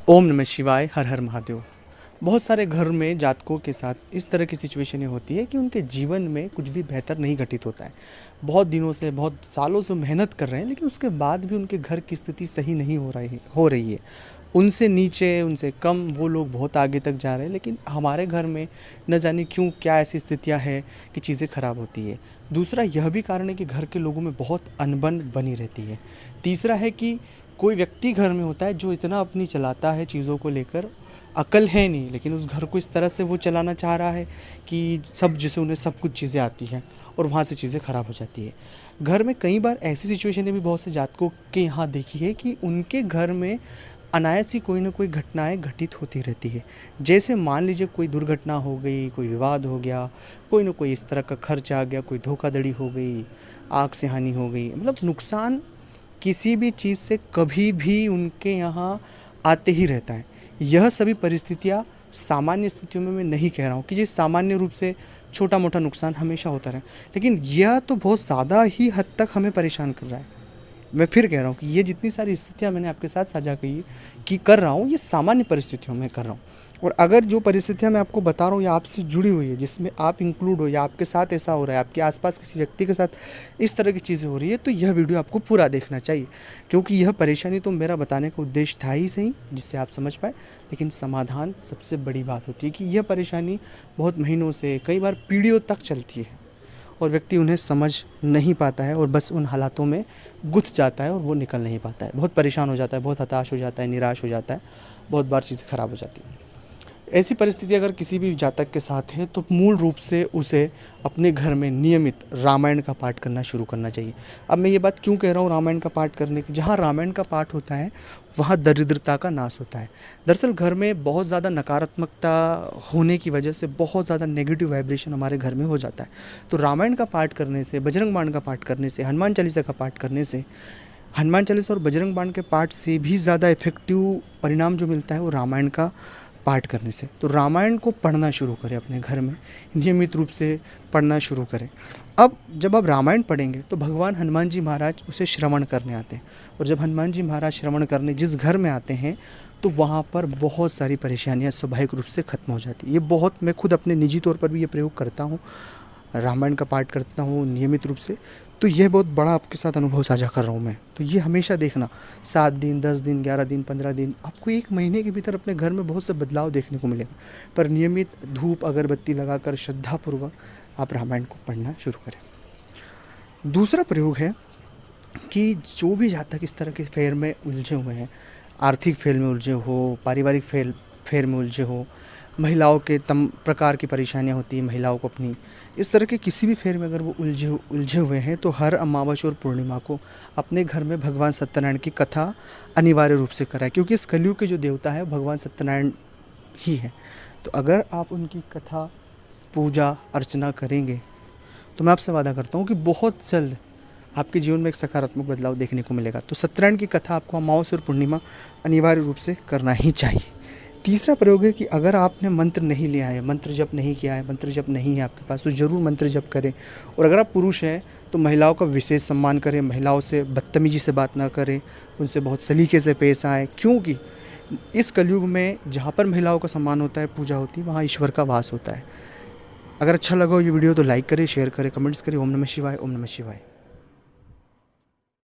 ओम नमः शिवाय, हर हर महादेव। बहुत सारे घर में जातकों के साथ इस तरह की सिचुएशनें होती है कि उनके जीवन में कुछ भी बेहतर नहीं घटित होता है। बहुत दिनों से, बहुत सालों से मेहनत कर रहे हैं, लेकिन उसके बाद भी उनके घर की स्थिति सही नहीं हो रही है। उनसे नीचे, उनसे कम वो लोग बहुत आगे तक जा रहे हैं, लेकिन हमारे घर में न जाने क्यों क्या ऐसी स्थितियाँ हैं कि चीज़ें ख़राब होती है। दूसरा यह भी कारण है कि घर के लोगों में बहुत अनबन बनी रहती है। तीसरा है कि कोई व्यक्ति घर में होता है जो इतना अपनी चलाता है चीज़ों को लेकर, अकल है नहीं, लेकिन उस घर को इस तरह से वो चलाना चाह रहा है कि सब, जैसे उन्हें सब कुछ चीज़ें आती हैं और वहाँ से चीज़ें ख़राब हो जाती है। घर में कई बार ऐसी सिचुएशनें भी बहुत से जातकों के यहाँ देखी है कि उनके घर में अनायास ही कोई ना कोई घटनाएं घटित होती रहती है। जैसे मान लीजिए कोई दुर्घटना हो गई, कोई विवाद हो गया, कोई ना कोई इस तरह का खर्च आ गया, कोई धोखाधड़ी हो गई, आग से हानि हो गई, मतलब नुकसान किसी भी चीज़ से कभी भी उनके यहाँ आते ही रहता है। यह सभी परिस्थितियाँ सामान्य स्थितियों में मैं नहीं कह रहा हूँ कि जी सामान्य रूप से छोटा मोटा नुकसान हमेशा होता रहे, लेकिन यह तो बहुत ज़्यादा ही हद तक हमें परेशान कर रहा है। मैं फिर कह रहा हूँ कि ये जितनी सारी स्थितियाँ मैंने आपके साथ साझा की कि कर रहा हूँ, ये सामान्य परिस्थितियों में कर रहा हूँ। और अगर जो परिस्थितियाँ मैं आपको बता रहा हूँ या आपसे जुड़ी हुई है, जिसमें आप इंक्लूड हो या आपके साथ ऐसा हो रहा है, आपके आसपास किसी व्यक्ति के साथ इस तरह की चीज़ें हो रही है, तो यह वीडियो आपको पूरा देखना चाहिए, क्योंकि यह परेशानी तो मेरा बताने का उद्देश्य था ही सही, जिससे आप समझ पाए, लेकिन समाधान सबसे बड़ी बात होती है कि यह परेशानी बहुत महीनों से, कई बार पीढ़ियों तक चलती है और व्यक्ति उन्हें समझ नहीं पाता है और बस उन हालातों में गुथ जाता है और वो निकल नहीं पाता है, बहुत परेशान हो जाता है, बहुत हताश हो जाता है, निराश हो जाता है, बहुत बार चीज़ें ख़राब हो जाती हैं। ऐसी परिस्थिति अगर किसी भी जातक के साथ है तो मूल रूप से उसे अपने घर में नियमित रामायण का पाठ करना शुरू करना चाहिए। अब मैं ये बात क्यों कह रहा हूँ रामायण का पाठ करने की? जहाँ रामायण का पाठ होता है वहाँ दरिद्रता का नाश होता है। दरअसल घर में बहुत ज़्यादा नकारात्मकता होने की वजह से बहुत ज़्यादा नेगेटिव वाइब्रेशन हमारे घर में हो जाता है। तो रामायण का पाठ करने से, बजरंग बाण का पाठ करने से, हनुमान चालीसा का पाठ करने से, हनुमान चालीसा और बजरंग बाण के पाठ से भी ज़्यादा इफेक्टिव परिणाम जो मिलता है वो रामायण का पाठ करने से। तो रामायण को पढ़ना शुरू करें, अपने घर में नियमित रूप से पढ़ना शुरू करें। अब जब आप रामायण पढ़ेंगे तो भगवान हनुमान जी महाराज उसे श्रवण करने आते हैं, और जब हनुमान जी महाराज श्रवण करने जिस घर में आते हैं तो वहाँ पर बहुत सारी परेशानियाँ स्वाभाविक रूप से ख़त्म हो जाती है। ये बहुत, मैं खुद अपने निजी तौर पर भी ये प्रयोग करता हूँ, रामायण का पाठ करता हूँ नियमित रूप से। तो यह बहुत बड़ा आपके साथ अनुभव साझा कर रहा हूँ मैं। तो ये हमेशा देखना, 7 दिन, 10 दिन, 11 दिन, 15 दिन, आपको 1 महीने के भीतर अपने घर में बहुत से बदलाव देखने को मिलेगा। पर नियमित धूप अगरबत्ती लगाकर श्रद्धापूर्वक आप रामायण को पढ़ना शुरू करें। दूसरा प्रयोग है कि जो भी जातक इस तरह के फेर में उलझे हुए हैं, आर्थिक फेर में उलझे हो, पारिवारिक फेर में उलझे हो, महिलाओं के तम प्रकार की परेशानियां होती हैं महिलाओं को अपनी, इस तरह के किसी भी फेर में अगर वो उलझे हुए हैं तो हर अमावस्या और पूर्णिमा को अपने घर में भगवान सत्यनारायण की कथा अनिवार्य रूप से कराएं, क्योंकि इस कलयुग के जो देवता है भगवान सत्यनारायण ही है। तो अगर आप उनकी कथा, पूजा अर्चना करेंगे तो मैं आपसे वादा करता हूँ कि बहुत जल्द आपके जीवन में एक सकारात्मक बदलाव देखने को मिलेगा। तो सत्यनारायण की कथा आपको अमावस्या और पूर्णिमा अनिवार्य रूप से करना ही चाहिए। तीसरा प्रयोग है कि अगर आपने मंत्र नहीं लिया है, मंत्र जप नहीं किया है, मंत्र जप नहीं है आपके पास, तो ज़रूर मंत्र जप करें। और अगर आप पुरुष हैं तो महिलाओं का विशेष सम्मान करें, महिलाओं से बदतमीजी से बात ना करें, उनसे बहुत सलीके से पेश आएँ, क्योंकि इस कलयुग में जहाँ पर महिलाओं का सम्मान होता है, पूजा होती है, वहाँ ईश्वर का वास होता है। अगर अच्छा लगा हो ये वीडियो तो लाइक करें, शेयर करें, कमेंट्स करें। ओम नमः शिवाय, ओम नमः शिवाय।